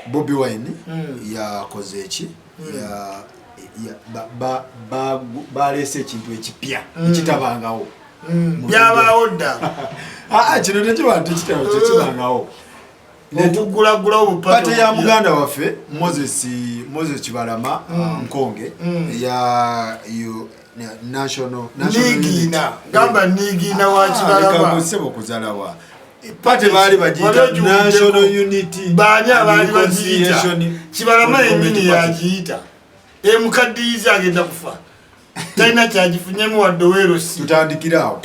Bobi Wine yakoze eki balese ekintu ekipya ekitabangawo byabawo dda kino tekibangawo okugulagula pate ya muganda waffe Moses Kibalama Nkonge ya national Nigina gamba Nigina wa Kibalama sebo kuzalawa pate bali bagita national unity banya bali bagita Kibalama emini yagiita emukadiza agenda kufa taina kyagifunyemu wadowero si tutandikirawo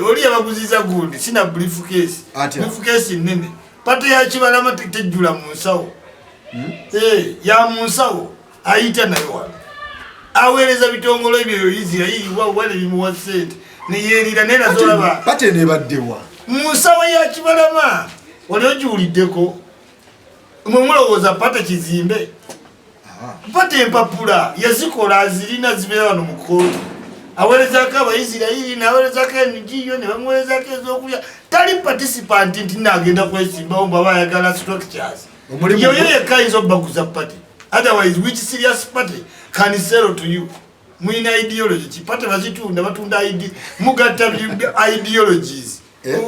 oli abaguziza gundi sina briefcase nene pate ya Kibalama tejjula mu nsawo ya mu nsawo ayita nayo aweereza bitongolo ebyo Israeli wale bimuwa sente ne yerira nena zolaba pate ne baddewa mu nsawo ya Kibalama oli ojuliddeko mumulowooza pate kizimbe pate empapula yazikola azirina zibeera wano mu kkooti aweerezako Abaisirairi n'aweerezako NGO ne bamuweerezako ez'okulya tali participant nti naagenda kwesimbawo mbu aba ayagala structures yoyo yekka ayinza obbaguza pate otherwise which serious party can sell to you mwina ideology pate bazitunda batunda mugatta ideologies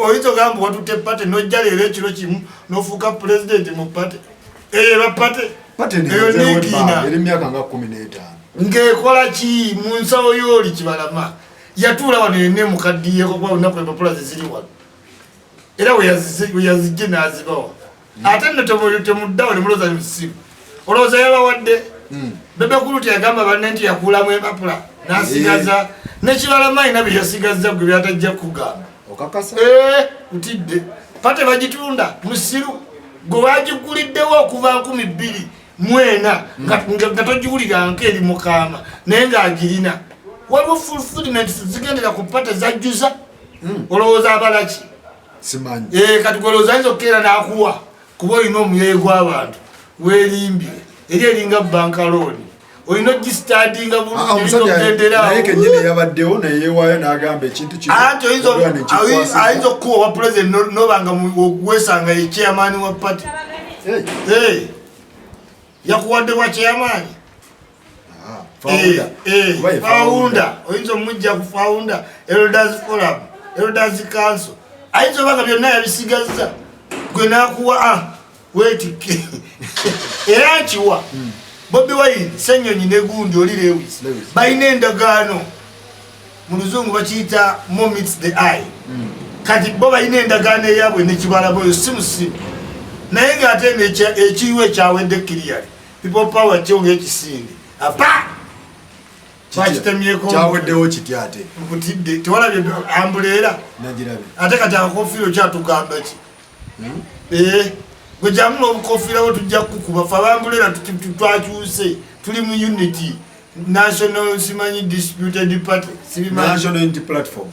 oyinza ogamba watute pate nojja leero ekiro kimu n'ofuuka president mu pate bapate eri myaka nga 15 ng'ekola ki mu nsawo y'oli Kibalama yatuula wano yenna mukaddiyeeko kuba lunaku empapula zeziri wano era weyazijje n'azibawa ate nno temuddawo ne mulooza musiru olowooza yabawadde Bebe Kuluti yagamba banne nti yakuulamu empapula n'asigaza ne Kibalama ayina bye yasigazza gwe byatajja kugamba okakasa utidde pate bagitunda musiru gwe wagiguliddewo okuva 2024 nga togiwulira eri Mukama naye ng'agirina waliwo fulfillment zigendera ku pate zajjuza olowooza abalaki simanyi kati golowooza ayinza okukeera n'akuwa kuba olina omuyeeye gw'abantu weerimbire eri eringa banka loan olina ogistadinga bulnaye kenyini yabaddewo nayeewaayo n'agamba ekintu anti ayinza okukuwa owa president nobanga wesanga ye chairman wa party yakuwadde wa chairman founder oyinza omujja ku founder elders forum elders council ayinza obanga byonna yabisigazza gwe n'akuwa wetike era nkiwa Bobi Wine Ssenyonyi ne Gundi oli Lewis balina endagaano mu luzungu bakiyita more meets the eye kati bo balina endagaano eyabwe ne Kibalama oyo si musimu naye ng'ate ekiyiwa ekyawedde kiriyali people power kyonga ekisinde apa bakitemyeko kyaweddewo kitya ate nkutidde tewalabye ambuleera ate kati akakofiiro kyatugamba ki gwe jamu obukofiira we tujja kukuba fe abambulera twakyuse tuli mu unity national simanyi disputed party national unity platform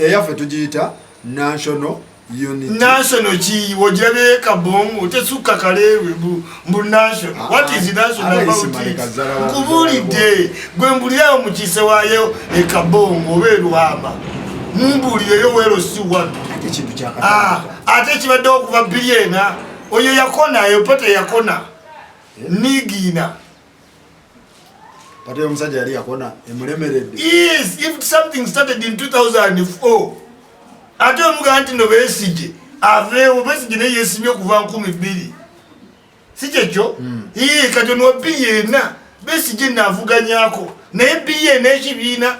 eyaffe tugiyita national unity national ki wogirabe kabongo tesukka kalewe mbu national what is national about nkubulidde gwe mbulirawo mu kise waayo ekabongo oba erwama mumbulireyo wero si watu ate kibaddewo okuva biliena oyo yakona eyo pate yakona Nigina pate omusajja yali yakona emulemeredde yes if something started in 2004 ate omugaa nti no Besigye aveewo Besigye naye yesimye okuva 2000 si kyekyo kati ono biliena Besigye naavuganyako naye biliena ekibiina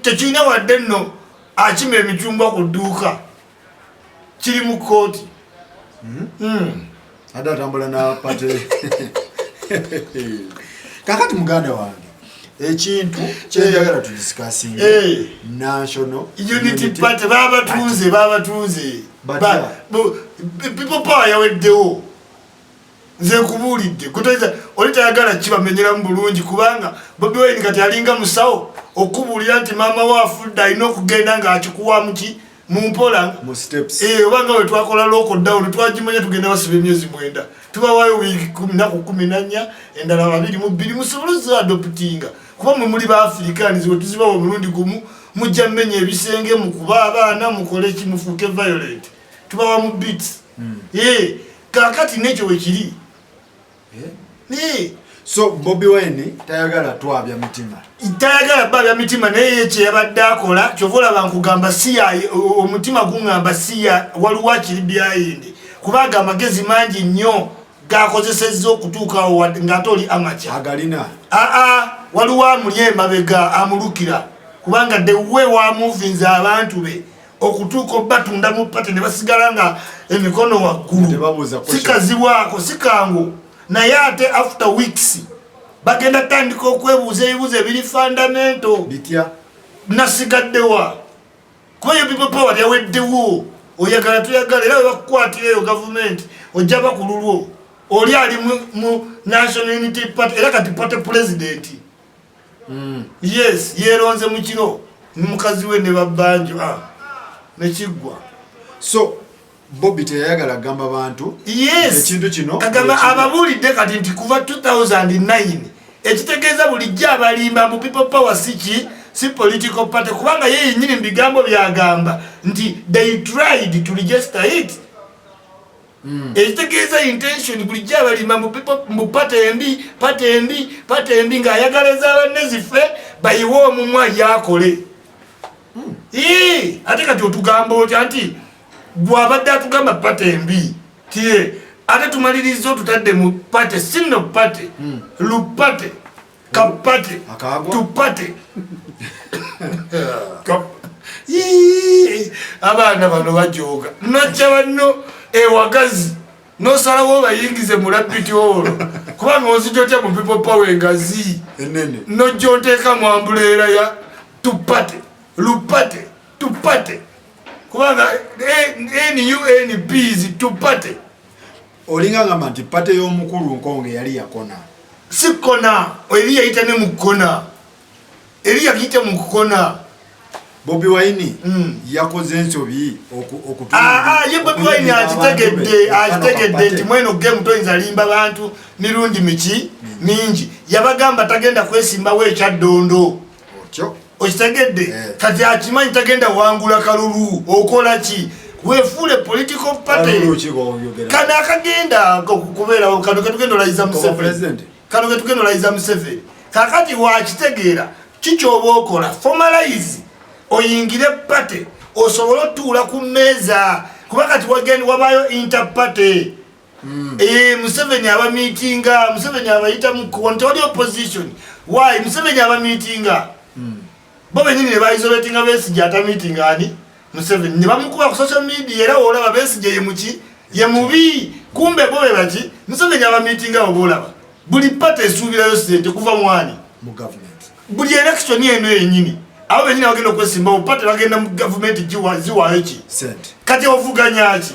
tekirina wadde nno akima emicungwa ku dduuka kiri mu kooti ate atambula na pate kakati muganda wange ekintu kyenjagala tudisikasinga national unity party babatunze people power yaweddewo nze nkubuulidde kutaiza oli tayagala kibamenyeramu bulungi kubanga Bobi Wine kati alinga musawo okubuulira nti maama waafudde alina okugenda ng'akikuwamu ki mumpola obanga we twakola lockdown twagimanya tugenda basiba emyezi 9 tubawaayo wiiki 14 endala 22 musoboloza adoptinga kuba mwe muli Baafrikaans we tuzibawo omulundi gumu mujja mmenya ebisenge mukuba abaana mukole ki mufuuke violent tubawa mu beats kakati nekyo we kiri So Bobi Wine tayagala twabya mitima. Tayagala babya mitima naye kye yabadde akola kyovola bankugamba siya omutima gungamba siya waliwo akiribyainde kubaga amagezi mangi nnyo gakozesezza okutuukawo ng'ate oli amacha agalina waliwo amuli emabega amulukira kubanga the way wamuvinza abantu be okutuuka batunda mu pate ne basigala nga emikono waggulu sikazibwako sikangu naye ate after weeks bagenda tandika okwebuuza ebibuuzo ebiri fundamental bitya nasigaddewa kuba yo people power yaweddewo oyagala tuyagala era bakukwatireyo gavumenti ojja bakululwo oli ali mu National Unity Party era kati party president yes yeronze mu kiro mukazi we ne babbanjo nekiggwa so Bobby teyagala gamba bantu ekintu kino agamba ababulidde kati nti kuva 2009 ekitegeeza bulijja abalimba mu people power si political party kubanga yeye nyini bigambo byagamba nti they tried to register it ekitegeeza intention bulijja abalimba mu people mu party mbi ng'ayagaleza abanezife bayiwe omumwa yakole ate kati otugamba otya nti bwabadde atugamba pate mbi tie ate tumaliriza otutadde mu pate sino pate lupate kapate tupate abaana bano bajoga nojja banno ewagazi nosalawo bayingize mu rabbit hole kubanga ozijja otya mu people power engazi nojja oteeka mu ambuleera ya tupate lupate tupate kubanga NUNPs tupate olinga ngamba nti pate y'omukulu Nkonge yali yakona sikona eri yayita ne mukona eri yakiyita mu kukona Bobi Wine yakoze ensobi ye Bobi Wine akitegedde nti mweno game toyinza limba bantu mirundi miki mingi yabagamba tagenda kwesimbawo ekyaddondo otyo okitegedde kati akimanyi tagenda wangula kalulu okola ki wefuule political party kana akagenda kubeerawo kano ketugenda olayiza Museveni kakati wakitegeera kikyoba okola formalize oyingire party osobola otuula ku mmeeza kuba kati wabayo interparty Museveni aba meetinga Museveni abayita mu tewali opposition why Museveni aba meetinga bo benyini ne baisolatinga Besigye ata meeting ani Museveni ne bamukuba ku social media era olaba Besigye ye muki ye mubi kumbe bo bebaki Museveni aba meeting abo bolaba buli party esuubirayo sente kuva mwani mu government buli election eno yenyini abo benyini bagenda okwesimba mu party bagenda mu government ziwayo ki sente kati ovuganya ki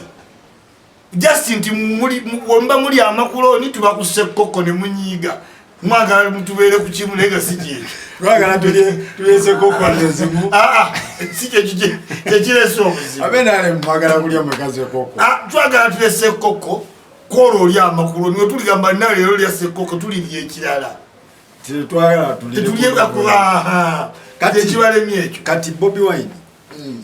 just nti muli amakulo ni tubakusse kokko ne munyiga mwagala mutubere ku kimu nega sije mwagala tulese kokko azimu sije kireso obuzibu abenale mwagala kulya mukazi kokko twagala tulese kokko kolo oli amakulo niwe tuligamba nawe lero lya sekoko tuliriye ekirala twagala tuliye akuba kati kibale myekyo kati Bobi Wine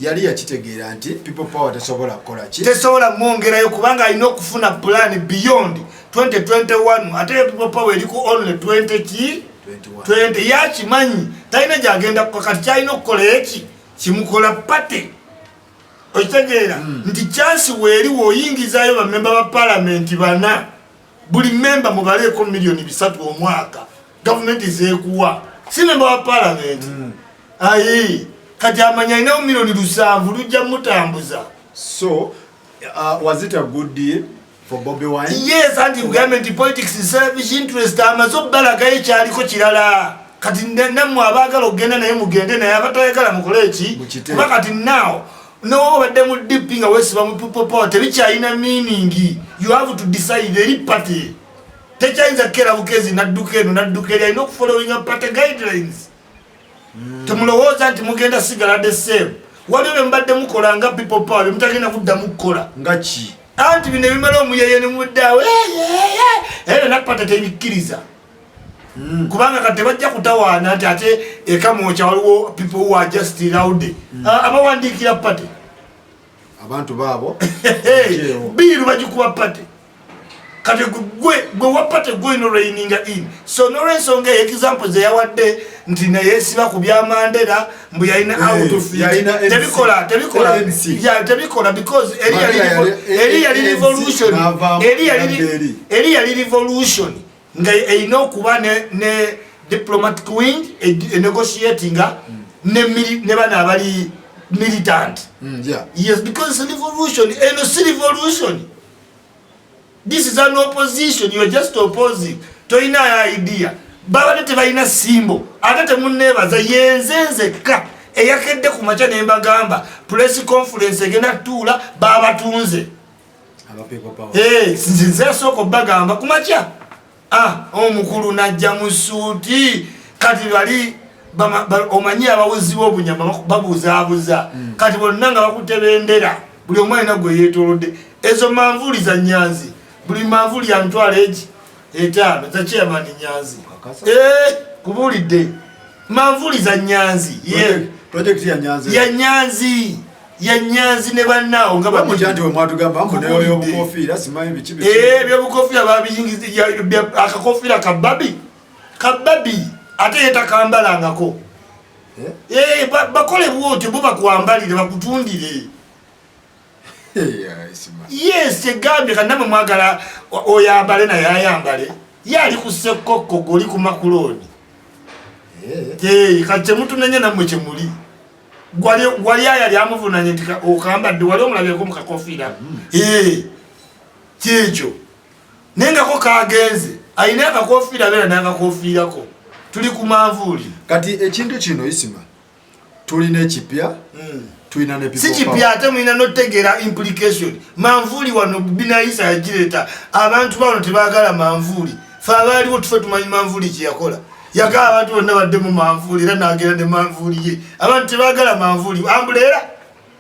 yali yakitegeera nti people power tesobola kukola ki tesobola mwongerayo kubanga alina okufuna plan beyond 2021 ate people power eriko only 20 yakimanyi talina gyagenda kati kyalina okukola eki kimukola pate okitegeera nti chansi weeri woyingizayo bamemba ba parliament bana buli memba mubaleeko $3 omwaka gavumenti zeekuwa si memba wa parliament ayi kati amanya ina $7 lujja mutambuza so was it a good deal for Bobi Wine yes and government politics is selfish interest amazo balaga ekyaliko kirala kati namwe abagala ogenda naye mugende naye abatayagala mukole eki kuba kati now no badde mu dipping awesiba mu people power tebikyalina meaning you have to decide eri party tekyayinza kera bukezi nadduka eno nadduka eri alina okufollowing a party guidelines temulowooza nti mugenda sigala the same waliwo mbadde mukola nga people power mutagenda kudda mukola nga ki anti bino bimala omuyeye ne muddawo era napata tebikkiriza kubanga kati bajja kutawaana nti ate ekamwokya waliwo people who are just loud abawandiikira party abantu baabo biiru bagikuba party kati gwe wapate gwe no raining in so no rensonga examples yawadde nti na yesiba ku bya Mandela mbu yalina out of tebikola because eri yali revolution nga erina okuba ne diplomatic wing negotiating ne bana abali militant yes because it's a revolution and it's a revolution. This is an opposition. You are just opposing. Toina idea. Baba nete baina simbo. Agate munnebaza yenzenze ka. Eyakedde kumacha nemba gamba. Press conference egena tula baba tunze. Abapepa power. Sinze soko bagamba kumacha. Omukulu najja musuti kati bali omanyi abawuzi obunyama babuza. Kati bonnanga bakutebendera. Buli omwana gwe yetolode. Ezo manvuli za Nyanzi. Buli manvuli ya Mtwara eji etano za chairman Nyanzi kubulidde manvuli za Nyanzi project ya Nyanzi ne bannaawo nga bamujanti we mwatugamba mbu neyo yobukofiira simanyi bikibi byobukofiira babiyingiza akakofiira kababi ate yetakambalangako bakole bwotyo bo bakwambalire bakutundire. Yes, egambye kanama mwagala oyambale na yayambale yali kusekoko goli ku makuloni kati mutu nenye namwe chemuli gwali yali amuvunanye ntika okambadde wali omulabyeko mukakofira kyecho nenga ko kagenze ayina akakofira bera n'akakofirako tuli ku manvuli kati ekintu kino isima tulina ekipya Siki piate mwina notegera implication. Manvuli wano binayisa yajireta. Abantu bano tebagala manvuli. Fabali wotufe tumanyi manvuli kiyakola. Yagala abantu bonna badde mu manvuli era nagera ne manvuli ye. Abantu tebagala manvuli. Ambulera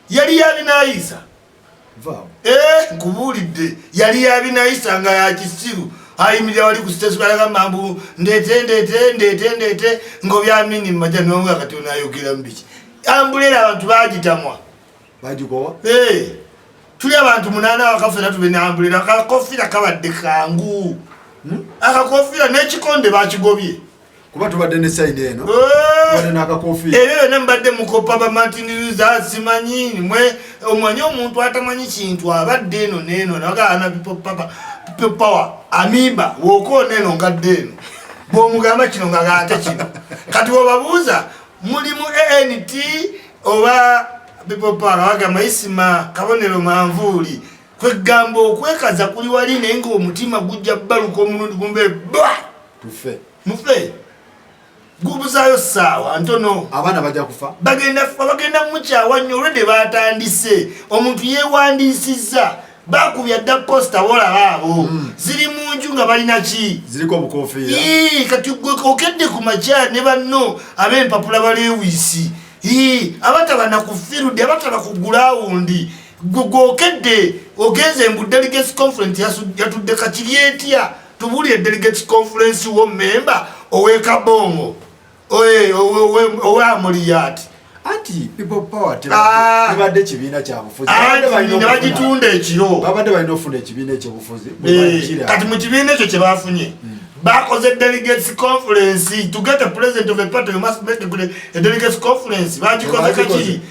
yali yabinayisa. Vao. Nkubulidde. Yali yabinayisa nga ya kisiru. Ayimirira wali ku stage balaga mambu ndete ngo byamini majano nga kati unayogera mbiki. Ambulera abantu bagitamwa bagikowa tuli abantu 8 wakafera tubene ambulera akakofira kabadde kangu akakofira n'ekikonde bakigobye kuba tubadde ne side eno tubadde n'akakofira ne mbadde mukopa ba Martin Luther simanyi mwe omwanyi omuntu atamanyi kintu abadde eno neno nagana people power amiba woko neno ngadde eno bw'omugamba kino ngagate kino kati obabuuza mulimu ANT oba people power wagamba isima kabonero manvuli kwegamba okwekaza kuli wali nenga omutima gujja baluka omulundi gumbe mufe gubuzayo sawa ntono abana bajja kufa bagenda mukyawa nnyo olwedde batandise omuntu yewandisiza bakubya dda posta wola baabo ziri munju nga balina ki ziriko obukofiira kati okedde ku makyali ne banno ab'empapula balewisi abatabana ku field abataba ku gulawundi gwokedde ogenze mu delegates conference yatudde kakiri etya tubulire delegates conference wo member owekabongo owamuliyati anti people power tebadde kibiina kya bufuzi ne bagitunda ekiro babadde balina ofuna ekibiina ekyobufuzi kati mu kibiina ekyo kye bafunye bakoze delegates conference to get a president of a party you must make a delegates conference bagikoze kakiri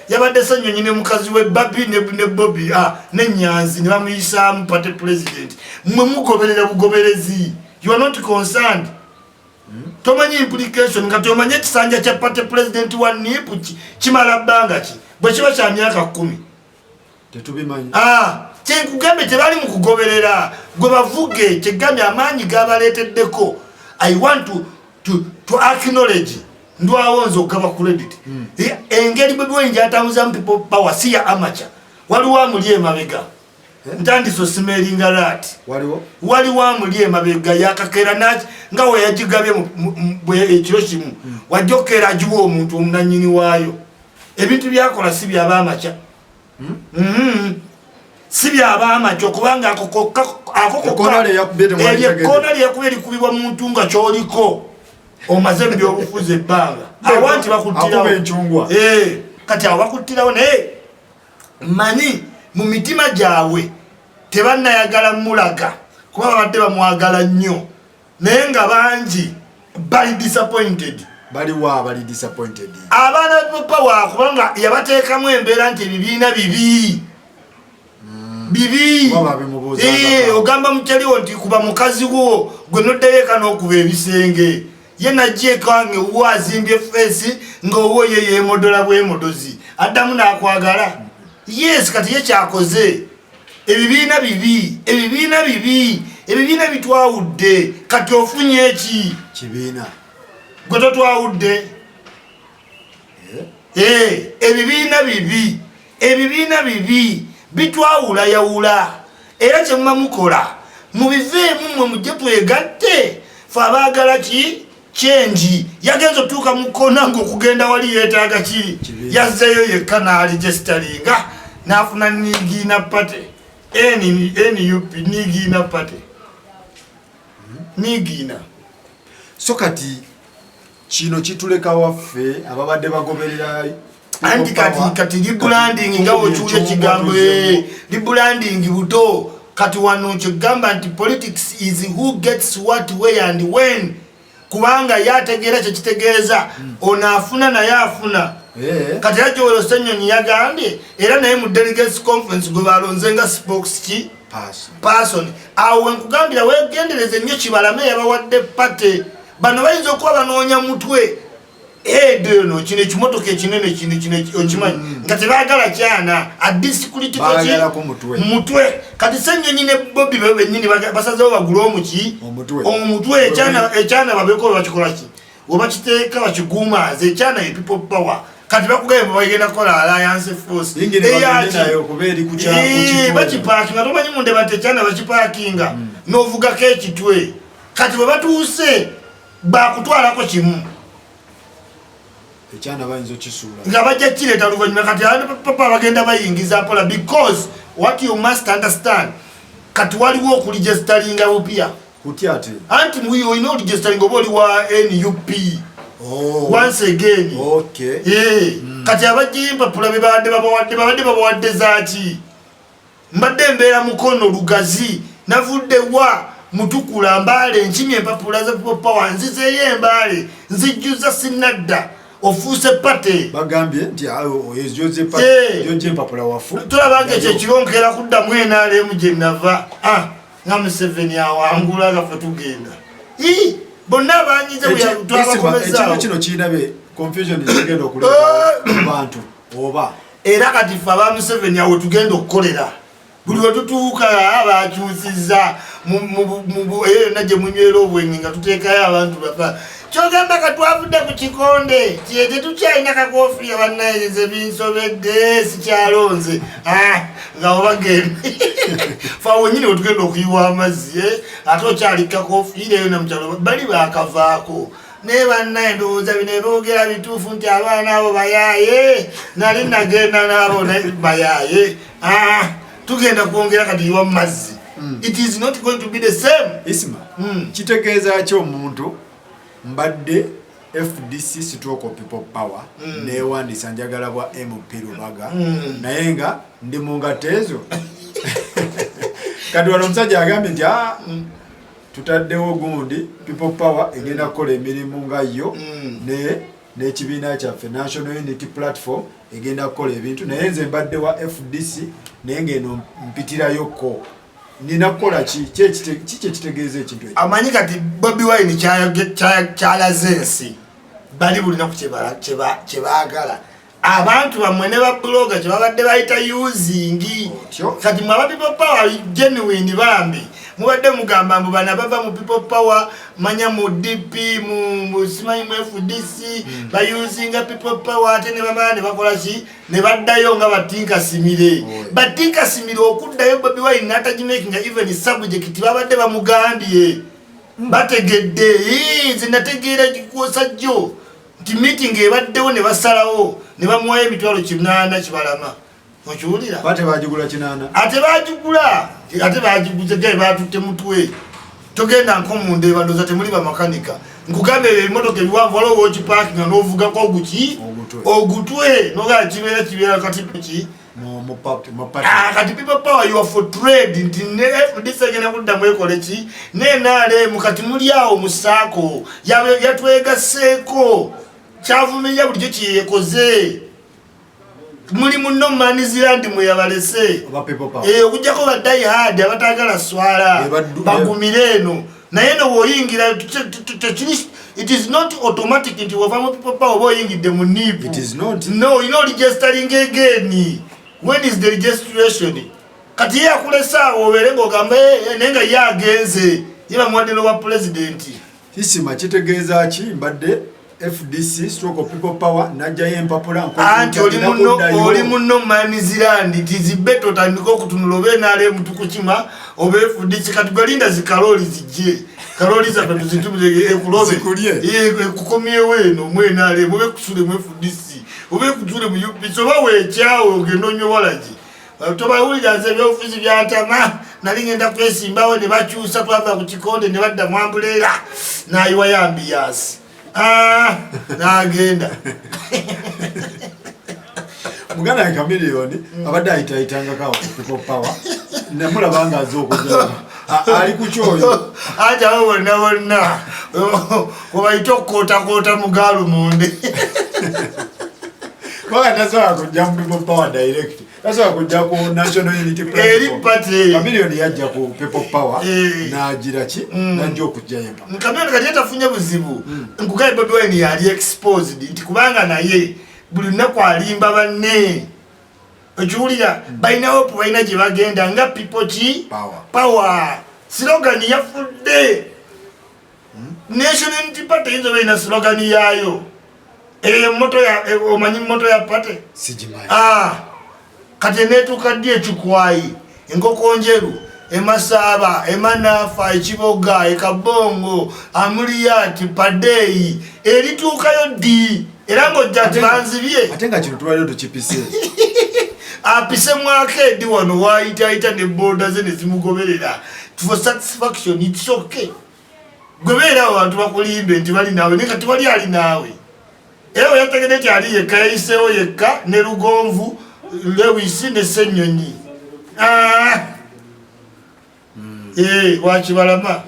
yabadde Sanyonyi ne mukazi we Babi ne Bobby ne Nyanzi ne bamuyisaamu party president mwe mugoberera bugoberezi you are not concerned tomanyi implication nga tomanyi ekisanja kya party president wa NIP kimala bbanga ki bwe kiba kya myaka 10 tetubimanyi kyenkugambe tebali mu kugoberera gwe bavuge kyegamye amaanyi gabaleeteddeko I want to acknowledge ndwawonza okugaba credit engeri bwe bwenja atamuza people power si ya amateur waliwo amuli emabega ntandiso simeringa rat waliwo amuli emabega yakakera naki nga we yagigabye ekiro kimu wajjokera agiwa omuntu omunanyini waayo ebintu byakola si byaba amateur si byaba amateur kubanga akokona lyakubye muntu nga kyoliko omaze byobufuze ebbanga awanti bakuttirawo kati awo bakuttirawo naye mani mu mitima gyabwe tebannayagala mulaga kuba babadde bamwagala nnyo naye nga bangi bali disappointed. Bali disappointed. Abaana ba Power kubanga yabateekamu embeera nti ebibiina bibi. Ogamba mukyaliwo nti kuba mukazi wo gwe noddayo eka n'okuba ebisenge. Ye najje kange wo azimbye feesi ng'owo ye yeemodola bw'emodozi. Addamu n'akwagala. Yes, kati ye kyakoze. Ebibiina bitwawudde. Kati ofunye eki? Kibiina. Gwe totwawudde. Ebibiina bibi. Bitwawula yawula. Era kye muba mukola. Mubiveemu mwe mujje twegatte. Fe abaagala ki? Change. Yagenza otuuka mu kkoona ng'okugenda wali yeetaaga ki? Yazzeeyo yekka n'aligestalinga n'afuna Nigina Party. NUP Nigina Party. Nigina. So kati kino kituleka waffe ababadde bagoberera anti kati rebranding nga okyule kigambo rebranding buto kati wano kigamba nti politics is who gets what where and when kubanga yategeera kye kitegeeza onaafuna naye afuna kati Joel Senyonyi yagambye era naye mu delegates conference gwe balonze nga spokesperson awo nkugambira weegendereze nnyo Kibalama yabawadde pate bano bayinza okuba banoonya mutwe no kino ekimotoka ekinene kino okimanyi nga tebaagala kyana adisikuliti mutwe kati Senyonyi ne Bobby bennyini basazeewo bagula omutwe ekyana babeeko bakikola ki oba kiteeka bakiguumaaze ekyana ye People Power kati bakugamba bagenda kukola alliance force bakipaakinga tomanyi munde bate ekyana bakipaakinga n'ovugako ekitwe kati bwe batuuse bakutwalako kimu ekyana bayinza okisuula nga bajja kireeta oluvannyuma kati Papa bagenda bayingiza pola because what you must understand kati waliwo okuligestalinga bupya kutya ate anti olina oligestalinga oba oli wa NUP once again kati abajimba pula babadde babawadde zaaki mbadde mbeera mukono lugazi navudde wa mutukula Mbale nkimye empapula za People Power nzizeeyo Mbale nzijjuza sinadda ofuuse pate bagambye nti ezoze pate yonje empapula wafu tulabange kye kironkera kuddamu NRM gye nava nga Museveni awangula gafe tugenda bonna banyize twabakomezaawo kino kiinabe confusion ezigenda okuleka abantu oba era kati fe aba Museveni awo tugenda okukolera buli we tutuuka bakyusizza yonna gye munywera obwenyi nga tuteekayo abantu bafa kyogamba katwavudde ku kikonde kye tetukyalina kakoofiira bannaereze binsobedde sikyalonze nga obagenda faawe nyini wetugenda okuyiwa amazzi ate okyali kakoofiira eyo namukyalo bali bakavaako naye bannaye ndowooza bino boogera bituufu nti abaana abo bayaaye nali nagenda naabo bayaaye tugenda kwongera kati yiwa mazzi it is not going to be the same isma kitegeeza ki omuntu mbadde FDC stroke People Power newandiisa njagala bwa MP Lubaga naye nga ndi mu ngatto ezo kati wano omusajja agambye nti tutaddewo gundi People Power egenda kukola emirimu nga yo n'ekibiina kyaffe National Unity Platform egenda kukola ebintu naye nze mbadde wa FDC naye ngeno mpitirayoko nina kukola ki kitegeeza ekintu ekyo amanyi kati Bobi Wine kyalaze ensi bali bulinaku kyebaagala abantu bamwe ne babloga kyebabadde bayita using kati mwaba People Power genuine bambi mubadde mugamba mbu bana bava mu People Power manya mu DP mu simanyi mu FDC bayuzinga People Power ate ne bamala ne bakola ki ne baddayo nga batinka simire okuddayo Bobi Wine n'atagimakinga even subject babadde bamugambye bategedde nze nategeera kikuosa jjo nti meeting ebaddewo ne basalawo ne bamuwayo emitwalo 8 Kibalama okiwulira ate bagigula 8 ate bagiguze gaye batutte mutwe togenda nkomunde bandoza temuli bamakanika nkugambe ebimotoka ebiwanvu waliwo okipakinga n'ovugako ogutwe noga kibeera kati kati people power you are for trade nti ne FDC agenda kuddamu ekole ki NRM kati muli awo musaako yatwegaseeko kyavuminya bulijjo kyeyekoze muli muno Manizilandi mwe yabalese okujjako baddayi hadi abatagala swala bagumire eno naye no woyingira it is not automatic nti wavamu people power boyingidde mu NIP. It is not. No, you know registering again. When is the registration? Kati ya kulesa oberengo gambe nenga yagenze iba mwadelo wa president. Hisima kitegeeza ki mbadde FDC stroke people power najja yempapula anti oli muno Manizilandi it is better tandiko kutunulobe nale mutukukima obe FDC kati galinda zikaloli zijje kaloli za tuzitubye ekulobe kukomye weno mwena ale mube kusule mu FDC obe kutule mu UP so bawe chao ogendonyo walaji toba uli janze bya ofisi bya atama nali ngenda kwesimbawo ne bakyusa twava ku kikonde ne badda mwambulera nayiwa yambias nagenda mugana kamiliyoni abadde ayitayitanga kawo people power nemulabanga az'okugaba ali ku kyoyo ate abo bonna obayita okukootakoota mugalu munde kwaga tasobola kujja mu people power direct tasobola kujja ku national unity platform kamiliyoni yajja ku people power nagira ki najja okujja yempa kamiliyoni kati yatafunye buzibu nkugaye Bobi Wine yali exposed nti kubanga naye buli lunaku alimba banne okiwulira balinawo balina gye bagenda nga people ki power slogan yafudde National Unity Party yinza balina slogan yayo moto ya omanyi moto ya party sijimanyi kati netuuka ddi ekikwayi enkoko njeru emasaba emanafa ekiboga ekabongo amuliyati padeyi erituukayo ddi era ng'ojja tibanzibye ate nga kino tubaliro tukipise apise mwaka eddi wano waayitaayita ne boda ze ne zimugoberera for satisfaction it's okay goberera abantu bakulimbe nti bali naawe naye kati wali ali naawe era weyategedde nti ali yekka yayiseewo yekka ne Lugonvu Lewisi ne Ssenyonyi wakibalama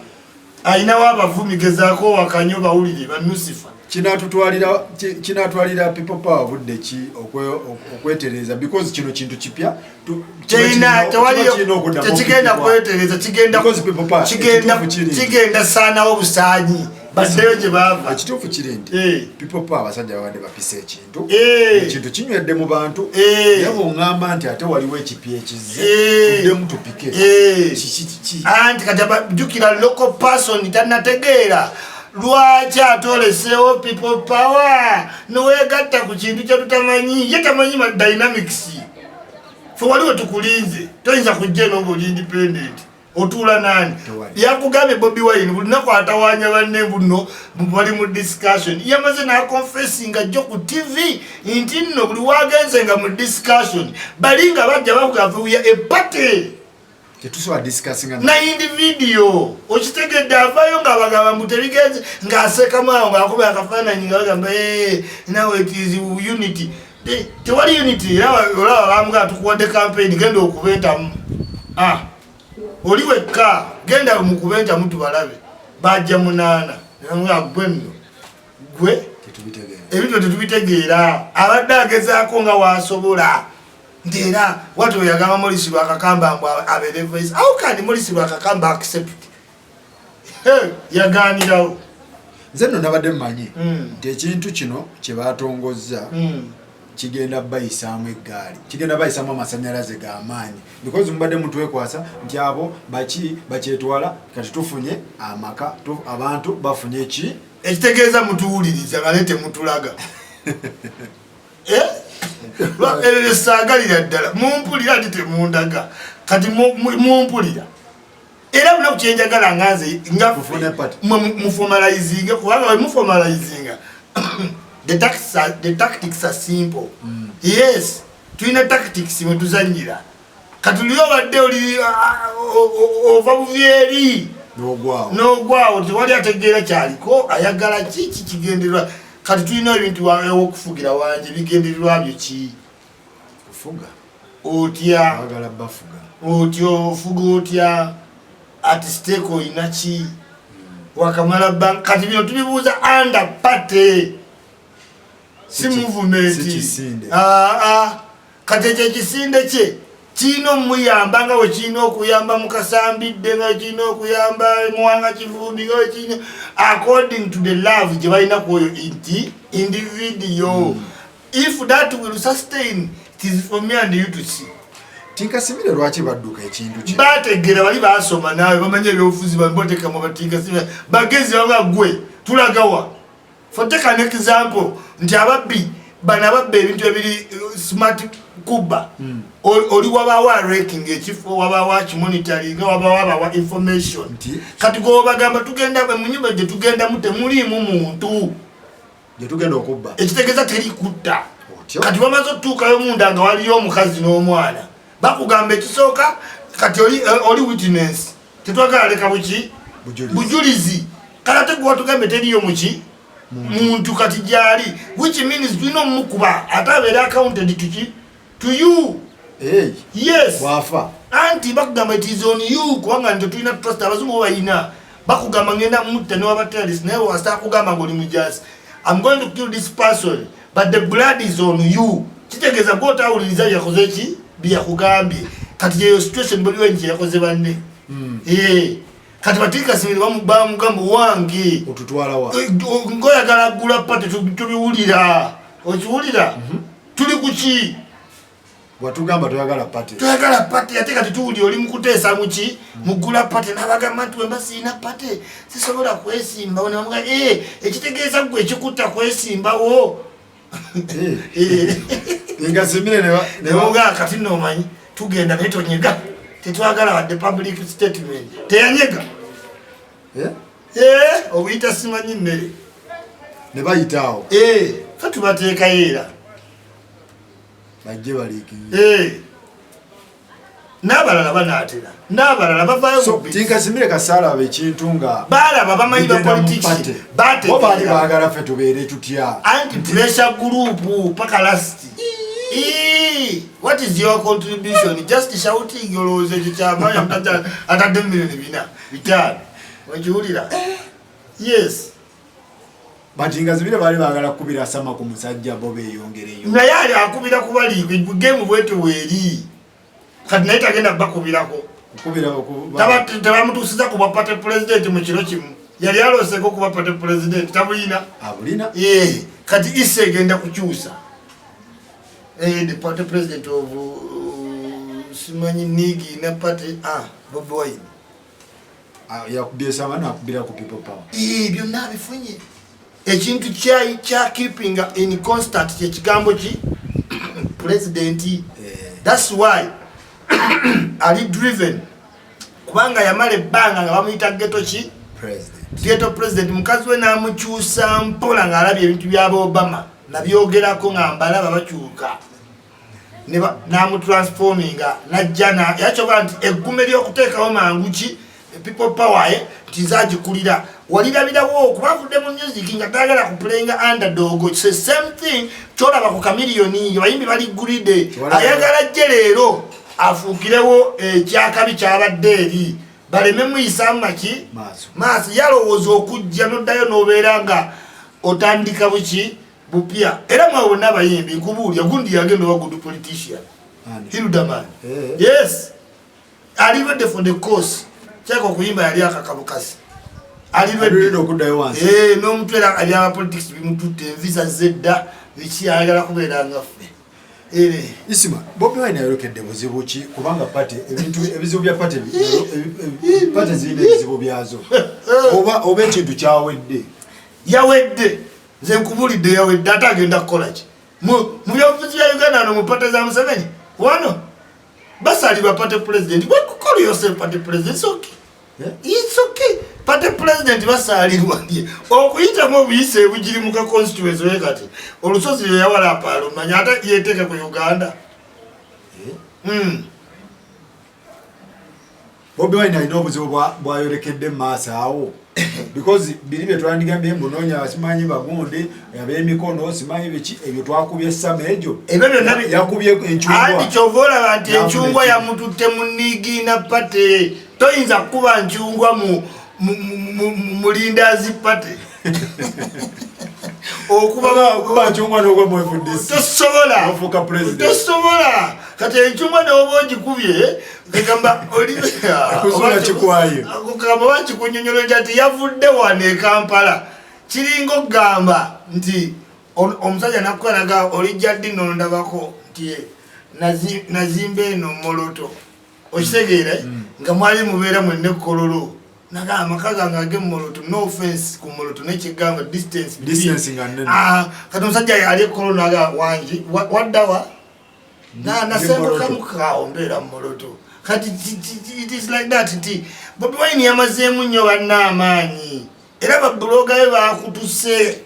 ayinawo abavumi gezaako wakanyo bawulire banusifa kinatwalira people power budde ki okwetereza because kino kintu kipya tekigenda kwetereza kigenda saanawo obusaanyi baddeyo gye baava ekituufu kiri nti people power abasajja babadde bapisa ekintu kinywedde mu bantu yaba oŋŋamba nti ate waliwo ekipya ekizze tuddemu tupike anti kati abajjukira local person tannategeera lwaki atoleseewo people power noweegatta ku kintu kyetutamanyi ye tamanyi dynamics fe waliwo tukulinze toyinza kujja eno ngaoli independent otuula nani yakugambye Bobi Wine buli lunaku atawaanya banne buno bali mu discussion yamaze nakonfessinga jjo ku TV nti nno buli wagenze nga mu discussion balinga bajja bakugavuya epate tetusobola discussinga na individual okitegedde avaayo ng'abagamba mbu tebigenze ng'asekamu awo ng'akuba akafaananyi nga bagamba nawe it is unity tewali unity era olaba bamugaa tukuwadde campaign genda okubentamu oli wekka genda mukubentamu tubalabe bajja 8 gwe nno gwe ebintu tetubitegeera abadde agezaako nga wasobola nti era watu yagamba Morris Lwakakamba mbu abeere voice how can Morris Lwakakamba accept yaganirawo nze nno nabadde mmanyi nti ekintu kino kye baatongozza kigenda bayisaamu eggaali kigenda bayisaamu amasanyalaze g'amaanyi because mubadde mutwekwasa nti abo bakyetwala kati tufunye amaka abantu bafunye eki ekitegeeza mutuwuliriza nga nete mutulaga saagalira ddala mumpulira ati temundaga kati mumpulira era bunaku kyenjagala nganze nga mufomalizinga kubanga mufomalizinga the tactics are simple yes tulina tactics mwetuzanyira katulio obadde oli ova buvyeri n'ogwawo tewali ategeera kyaliko ayagala kiki kigendererwa kati tulina ebintu okufugira wange bigendererwa byo ki kufuga otya bagala bafuga otyo fuga otya at stake inachi wakamala bank kati bino tubibuuza under party si movement kati ekyo ekisinde kye kirina omuyamba nga we kirina okuyamba mukasambidde nga kirina okuyamba muwanga kivumbi nga we kirina according to the love gye balina kwoyo inti individual if that will sustain it is for me and you to see. Tinkasimire lwaki badduka ekintu kye bategera bali basoma nawe bamanye ebyobufuzi bamboteka mu batinkasimire bagezi baba gwe tulagawa for take an example nti ababbi bana babbe ebintu ebiri smart kuba oli wabawa ranking ekifo wabawa monitoring wabawa information kati go bagamba tugenda mu nyumba gye tugenda mute muli mu muntu gye tugenda okubba ekitegeza teri kutta kati bamaze tukayo munda nga waliyo omukazi n'omwana bakugamba ekisooka kati oli witness tetwagala leka buki bujulizi kala tegwa tugambe teriyo muki muntu kati jali which means do not mukuba atabera accounted to you yes wafa anti bakugamba it is on you kubanga nto tulina trust abazungu bayina bakugamba ngenda mutte ne wabatelis naye wasta kugamba ngoli mujasi I'm going to kill this person but the blood is on you kitegeza gota uliriza yakoze ki bya kugambye kati yo situation bali wenje yakoze banne kati batika simiri bamugambo wange otutwala wa ngoya galagula pate tubiwulira okiwulira tuli kuki watugamba tuyagala pate ate kati tuwuli oli mukuteesa muki mugula pate n'abagamba nti wemba siina pate sisobola kwesimbawo nebamuga ekitegeeza gwe ekikutta kwesimbawo ngasimire nebamuga kati noomanyi tugenda naye tonyega tetwagala wadde public statement teyanyega obuyita simanyi mmere ne bayitaawo fe tubateekayo era bajje baliikirire n'abalala banaatera n'abalala bavaayo tinkasimire kasaala ekintu nga baalaba bamanyi bapolitiki baali baagala ffe tubeere tutya anti pressure group paka last what is your contribution just shouting olowooza ekyo kyamanya atadde mu milioni 4 okiwulira yes but ngazibire bali baagala kukubira sama ku musajja bo beeyongereyo naye ali akubira kubali game bwetu weeri kati naye tagenda bakubirako tabamutuusiza kuba party president mu kiro kimu yali alooseko kuba party president tabulina abulina kati isi egenda kukyusa the party president of simanyi nigi na party Bobi Wine yakubye sama nakubira ku people power byonna bifunye ekintu kya keeping in constant kyekigambo ki president that's why ali driven kubanga yamala ebbanga nga bamuyita ghetto president mukazi we namukyusa mpola ng'alabye ebintu byaba Obama nabyogerako nga mbalaba bakyuka namutransforminga najja yakyobola nti eggume ly'okuteekawo mangu ki people power tizagikulira walirabirawo okubavudde mu music nga tagala kuplayinga underdog it's the same thing kyolaba ku kamiliyoni bayimbi bali gulide ayagala jje leero afuukirewo ekyakabi kyabadde eri baleme muyisamu maki maaso yalowooza okujja noddayo n'obeera nga otandika buki bupya era mwe bonna abayimbi nkubuulya gundi yagenda owa good politician Hildaman yes ali ready for the course kyako okuyimba yali akakabukasi ali ready okuddayo wansi n'omuntu era ali aba politics bimututte envisa zedda biki ayagala kubeera nga ffe Isima, Bobi Wine yayokedde buzibu ki kubanga party ebintu ebizibu bya party zirina ebizibu byazo oba ekintu kyawedde yawedde nze nkubulidde yawedde ate agenda kukola ki mu byobufuzi bya Uganda no mu party za Museveni wano basalibwa party president call yourself party president it's okay party president basalirwa okuyitamu obuyise ebugiri mu ka constituency we kati olusozi lwe yawala apalo manya ate yeteeka ku Uganda Bobi Wine alina obuzibu bwayolekedde maaso awo because biri bye twandigambye munonya asimanyi bagundi ab'emikono simanyi biki ebyo twakubye samejo ebyo byonna yakubye enchungwa andi kyovola banti enchungwa yamututte mu nigi na pate toyinza kuba nchungwa mulindazi pate okuba nchungwa n'ogwa mwefudisi tosobola kati enchungwa n'oba ogikubye kagamba kusula kikwayo kagamba bakikunyonyola nti yavudde wano e Kampala kiringa okugamba nti omusajja nakkanaga olijja ddi nondabako nti nazimba eno moloto okitegeera nga mwali mubeera mwenna ekkololo naga amaka gange ag'emmoloto no offense ku moloto nekigamba distance kati omusajja yali ekkololo naga wangi waddawa nasembukamukawo mbeera mumoloto kati it is like that nti Bobi Wine yamazeemu nnyo banna amaanyi era babuloga be bakutuse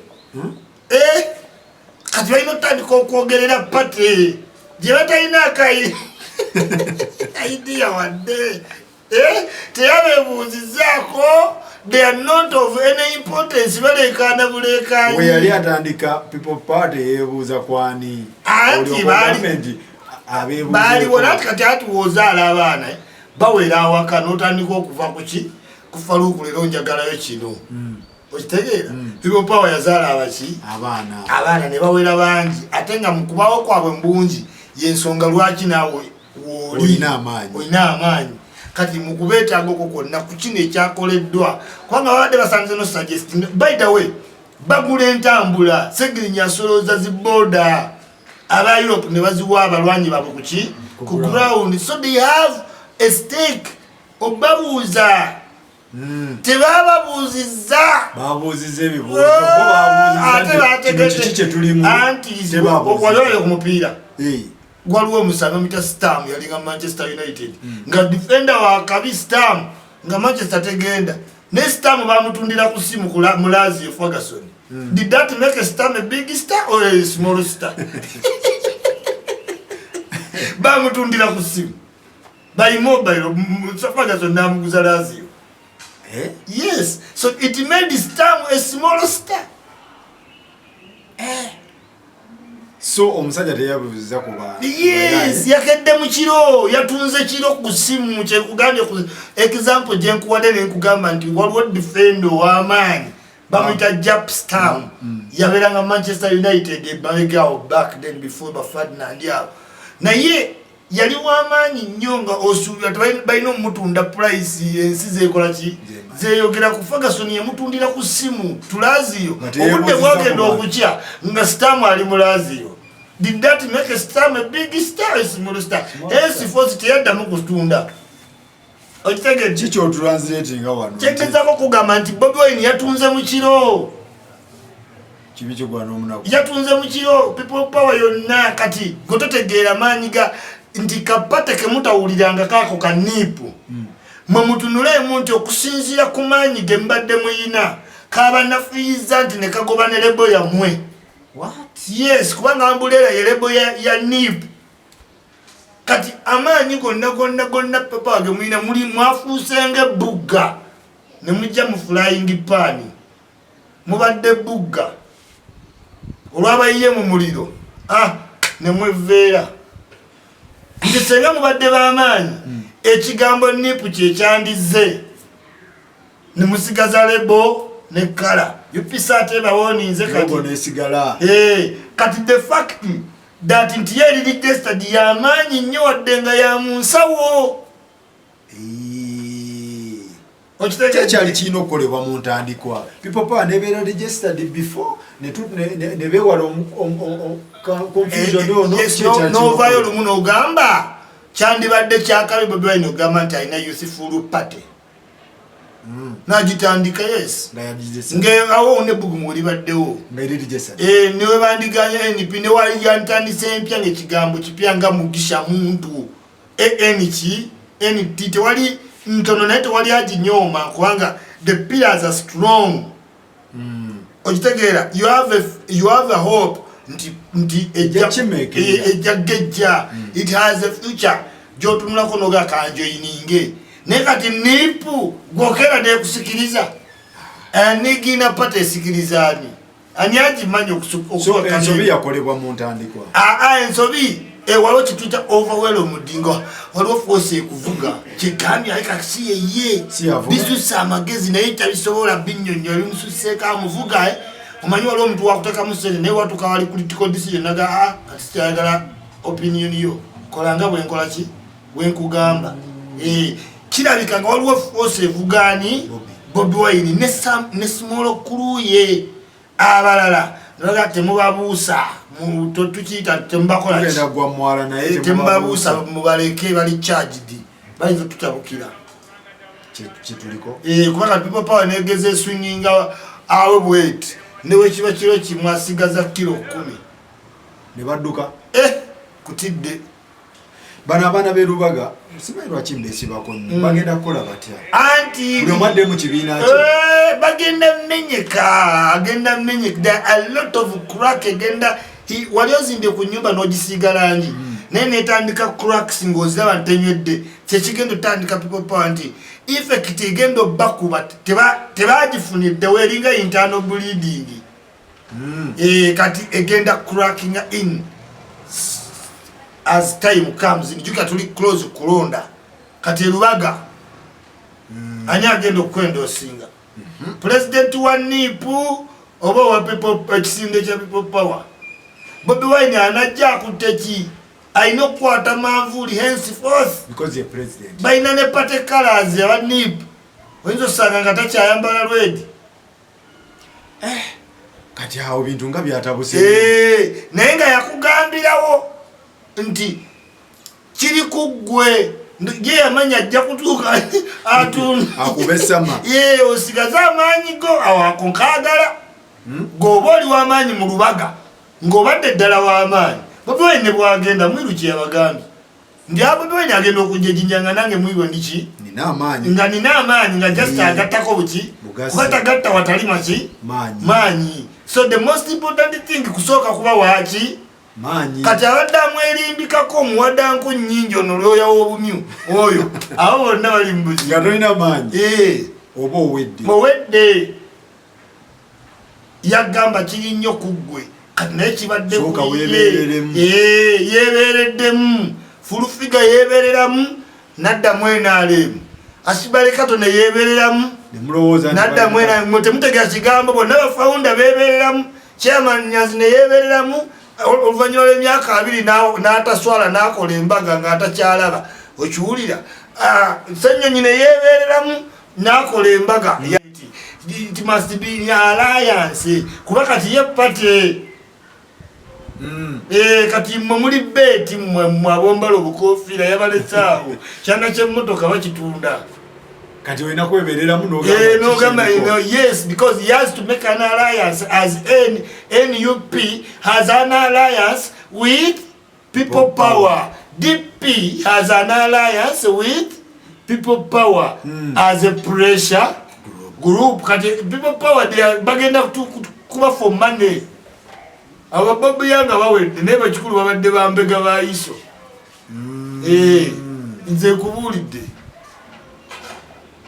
kati balina otandika okwogerera pate gye batalina akayi idea wadde teyabeebuuzizaako they are not of any importance balekaana bulekaanyi we yali atandika people party yeebuuza kwani anti baaliwo nati kati atuwoozaala abaana bawera awaka n'otandika okuva kuki kufa luukulero njagalayo kino okitegeera people power yazaala abaki abaana ne bawera bangi ate nga mukubawo kwabwe mbungi yensonga lwaki naawe olina amaanyi kati mukubeetagoko kwonna ku kino ekyakoleddwa kubanga babadde basanze no suggesting by the way bagula entambula Segirinya asolooza zibooda aba Europe ne baziwa abalwanyi baabwe kuki ku ground so they have a stake obabuuza tebababuuzizza babuuziza ebibuuzo ate bategedde anti waliwo ku mupiira gwaliwo omusabe mita Stam yalinga Manchester United nga defender wa kabi Stam nga Manchester tegenda ne Stam bamutundira ku simu mu Lazio Ferguson did that make a Stam a big star or a small star bamutundira ku simu by mobile Ferguson namuguza Lazio yes so it made Stam a small star so omusajja teyabuuziza ku bantu yes yakedde mu kiro yatunze kiro ku simu kyekugambye ku example gye nkuwadde ne nkugamba nti waliwo defender w'amaanyi bamuyita Jaap Stam yabeeranga Manchester United ebamegawo back then before Ferdinand yabo naye yali w'amaanyi nnyo nga osuubira balina omutunda price ensi zeekola ki zeeyogera ku Ferguson yamutundira ku simu Lazio obudde bwagenda okukya nga Stam ali mu Lazio did that make a Stam a big star a small star esifosi teyaddamu kutunda okitegedde kiki otranslatinga wano kyegezaako kugamba nti Bobi Wine yatunze mu kiro kibi kigwana omunaku yatunze mu kiro people power yonna kati gototegeera maanyi ga nti kapate kemutawuliranga kaako kaniipu mwe mutunulemu nti okusinziira ku maanyi ge mbadde muyina kabanafiiza nti ne kagoba ne lebo yammwe yes kubanga ambuleera ye lebo ya NIP kati amaanyi gonna papa ge muyina muli mwafuusenga ebbugga ne mujja mu flying pan mubadde ebbugga olwabayiye mu muliro ne mweveera nti senga mubadde b'amaanyi ekigambo NIP kyekyandize ne musigaza lebo ne kala yupisa ate bawoninze kati kati the fact that nti yeri registered y'amaanyi nnyo wadde nga ya mu nsawo kyali kirina okukolebwa mu ntandikwa people power nebeera registered before ne beewala confusion novaayo lumu n'ogamba kyandibadde kyakabi Bobi Wine ogamba nti alina useful party nagitandika yes ngawo nebugumu libaddewo newe bandiganya NP ne wali yantandise empya ng'ekigambo kipya nga Mugisha muntu NT tewali ntono naye tewali aginyooma kubanga the pillars are strong okitegeera you have a hope nti ejjagejja it has a future gyotunulako noga kanjoyininge naye kati NIP gwokera nekusikiriza anigina pate sikilizani ani agimanyi okusoka ensobi yakolebwa mu ntandikwa ensobi waliwo kituyita overwhelmed nga waliwo force ekuvuga kigambye aleka kisiye ye bisusa amagezi naye tabisobola binnyonnyo bimususeeko amuvuga omanyi waliwo omuntu wakutekamu sente naye watuka wali critical decision naga kati kyayagala opinion yo kolanga bwenkola ki bwenkugamba kirabika nga waliwo force evugani Bobi Wine ne small crew ye abalala naga temubabuusa tukiyita temubakola temubabuusa mubaleke bali charged bayinza tutabukira kituliko kubanga people power negeze swinginga awe bwet newe kiba kiro kimwe asigaza kilo 10 ne badduka kutidde bana abaana berubaga simanyi lwaki mbesibako bagenda kukola batya anti buli omadde mu kibiina bagenda menyeka there are a lot of crack agenda wali ozinde ku nyumba n'ogisiiga langi naye netandika cracks ng'oziraba ntenywedde kyekigenda otandika people power nti effect egenda obbakuba tebagifuniddewo eringa internal bleeding kati egenda cracking in as time comes njuka tuli close kulonda kati erubaga ani agenda okwenda osinga president wa nipu oba wa people ekisinde kya people power Bobi Wine anajja kuteki aina okwata manvuli henceforth because the president baina ne party colors ya nipu oyinza osanga nga takyayambala lwedi kati awo bintu nga byatabuse naye nga yakugambirawo nti kiri kuggwe ye yamanya ajja kutuuka akubesama osigaza amaanyi go awo akonkagala ng'oba oli w'amaanyi mu lubaga ng'obadde ddala w'amaanyi Bobi Wine bwagenda mwiru kye yabagambye ndi Bobi Wine agenda okujja ejjinja nga nange mwiru ndiki nina amaanyi nga just agattako buki kugatagatta watali maki maanyi so the most important thing kusooka kuba waaki kati abadde amwerimbikako omuwaddanku nnyingi ono lwoya w'obumyu oyo abo bonna bali mu buzibu nga tolina maanyi oba owedde yagamba kiri nnyo ku ggwe kati naye kibadde yeebeereddemu fulufiga yeebeereramu naddamu NRM Asibale Katonda yeebeereramu naddamu NRM temutegera kigambo bonna bafawunda beebeereramu chairman Nyanzi ne yeebeereramu oluvannyuma lw'emyaka 2 n'ataswala n'akola embaga ng'atakyalaba okiwulira Ssenyonyi ne yeebeereramu n'akola embaga it must be an alliance kuba kati ye party kati muli beti mwabombala obukofiira yabalesaawo kyana ky'emmotoka bakitunda kati olina kwebereramu n'ogamba yes because he has to make an alliance as NUP has an alliance with people power. DP has an alliance with people power as a pressure group. Kati people power they are bagenda kuba for money. Aba Bobi Wine bawedde naye bakikulu babadde bambega bayiso nze kubulidde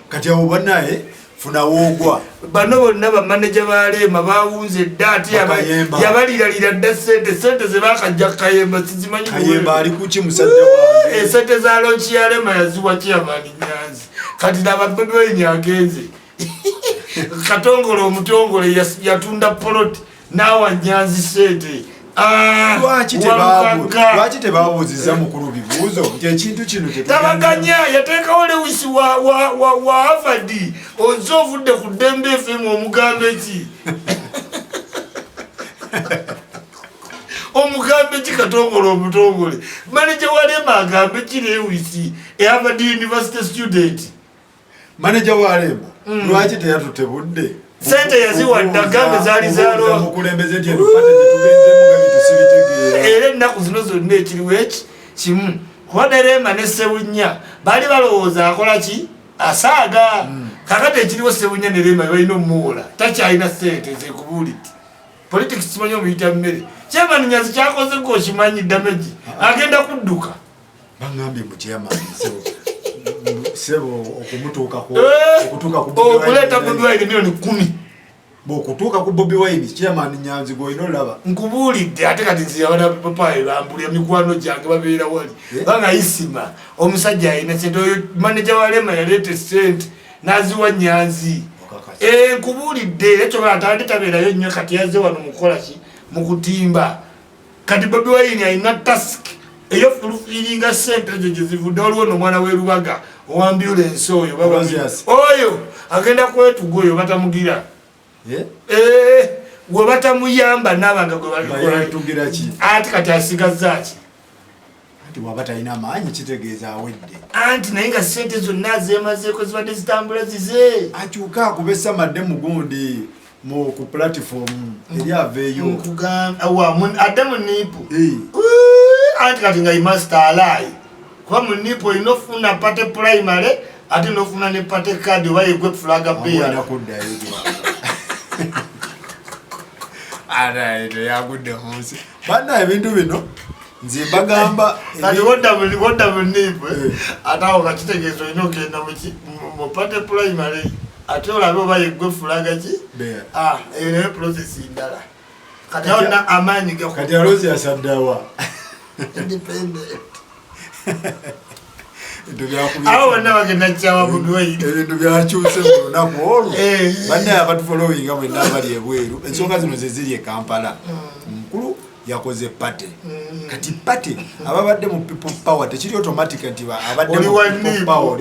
kati abo bannaye funa woogwa bano bonna bamanaja balema bawunze dda ate yabaliralira dda sente ze bakajja Kayemba sizimanyi Kayemba ali kuki musajja wange sente za lonchi yalema yaziwa Chairman Nyanzi kati naba Bobi Wine agenze Katongole omutongole yatunda poloti nawa Nyanzi sente lwaki tebabuuziza mukulu bibuuzo nti ekintu kino tabaganya yateekawo Lewis wa Harvard oze ovudde ku Dembe FM omugambe ki omugambe ki Katongole omutongole manager wa Lema agambe ki Lewis Harvard University student manager wa Lema lwaki teyatutte budde sente yaziwa dagambe zali zalo mukulembeze nti tupate tetugenze mugabi tusibitegeera era ennaku zino zonna ekiriwo eki kimu kuba Lema ne Ssebunya bali balowooza akola ki asaaga kakati ekiriwo Ssebunya ne Lema balina omuwola takyalina sente zekubuulidde politics kimanyi omuyita mmere Chairman Nyanzi kyakoze ng'okimanyi damage agenda kudduka bangambye mu chairman sebo okumutuuka ku okuleta Bobi Wine milioni 10 bokutuuka ku Bobi Wine chairman Nyanzi goino laba nkubulidde ate kati nziyabana papayi bambulya mikwano gyange babeera wali banga isima omusajja ayina sente oyo manager wa Lema yalete sente naziwa Nyanzi nkubulidde ekyo batandi tabeerayo nnyo kati yazze wano mukola ki mukutimba kati Bobi Wine ayina task eyo fulfilinga sente ezo gyezivudde waliwo n'omwana w'erubaga owa ambulance oyo agenda kwetuga oyo batamugira gwe batamuyamba n'abanga gwebalitugira ki ati kati asigazza ki anti waba talina maanyi kitegeeza awedde anti naye nga sente zonna zeemazeeko zibadde zitambula zize akyuka akubesa madde mugundi ku platform eri aveeyo adde mu nipu anti kati nga imaster alai kuba mu nipu olina ofuna pate primary ate n'ofuna ne pate card oba yegwe fulaga beera yagudde munsi banna ebintu bino nze bagamba kati wodda mu nipu ate awo kakitegeeza olina ogenda mu pate primary ate olabe oba yegwe fulaga ki eyo nayo process ndala kati awona amaanyi kati alozi yasaddawa independent awo bonna bagenda kyawa Bobi Wine ebintu byakyuse mu lunaku olwo bannaye abatufolowinga mwenna abali ebweru ensonga zino zeziri e Kampala mukulu yakoze pate kati pate ababadde mu people power tekiri automatic nti abadde mu people power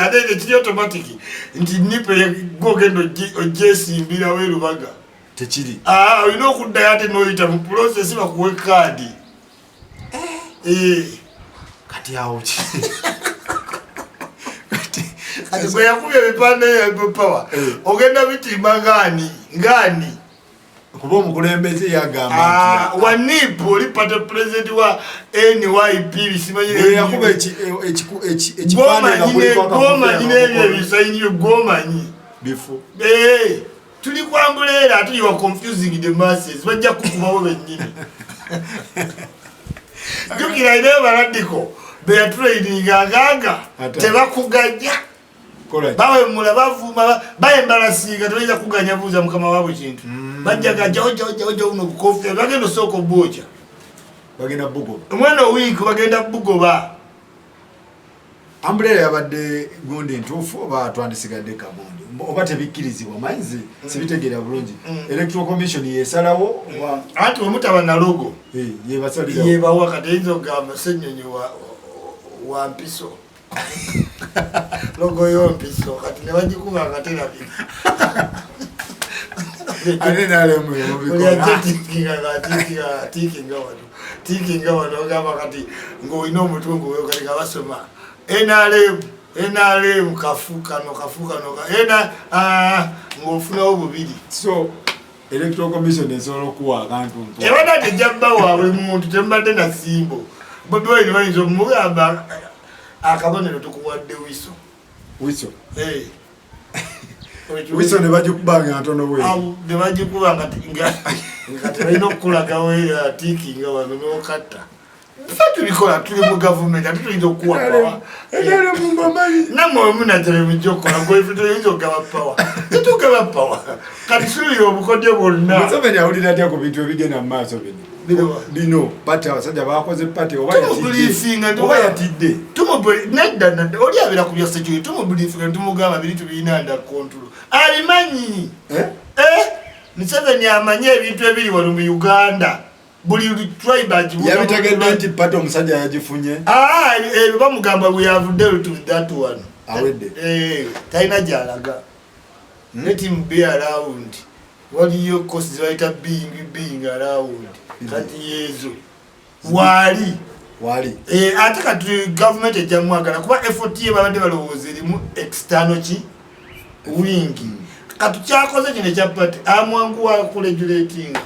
ate tekiri automatic nti nipe gogendo ojesimbira werubaga tekiri olina okuddayo ate noyita mu process bakuwe kaadi kati awo ki kati bwe yakubya ebipande ya power ogenda bitimba ngani kuba omukulembeze yagamba nti wanipu oli pate president wa NYP bisimanyire yakuba ekipande ebisayiniro gomanyi bifo tuli kwambuleera ate you are confusing the masses bajja kukubawo bennyini jukira ile baradiko beatraining agaga tebakuganya bawe mula bavuma bayembalasiga toyinza kuganya buuza mukama waabwe kintu bajjaga jojo uno kukofi bagenda soko boja bagenda bugo omwana week bagenda bugoba umbrella yabadde gundi ntuufu oba twandisigadde kabondi oba tebikkirizibwa mayinzi sibitegeera bulungi electoral commission yesalawo anti omutaba na logo yebasalira yebawa kati ezo gamba senyonyo wa mpiso logo yo mpiso kati ne bagikuba akatera bi ane nalemu tikinga wano gamba kati ng'olina omutungu weyo kati basoma NRM kafukano ng'ofunawo bubiri so electoral commission esobola okuwa akantu ebadde tejjabba waabwe muntu tembadde na simbo Bobi Wine bayinza omugamba akabonero tukuwadde wiso wiso ne bagikubanga ntono bwe ne bagikuba nga tebalina okukulagawo tikinga wano n'okatta tulikola tuli mu gavumenti ate tuyinza okuwa pawa namwe munatere mujokola goyinza okugaba pawa tetugaba pawa kati sulira obukodyo bwonna Museveni awulira atya ku bintu ebigenda mu maaso bino pati abasajja bakoze pati oba yatidde nedda oli abeera ku bya security tumubulifinga tumugamba biritu birina nda control alimanyi Museveni amanyi ebintu ebiri wano mu Uganda buli tribe yabitegedde nti pati omusajja yagifunye bamugamba we have dealt with that one awedde talina gyalaga let him be around waliyo kosi zibayita being around kati yezo wali ate kati government ejja mwagala kuba effort ye babadde balowooza erimu external wing kati kyakoze kino ekya pati amwangu wa kuregulating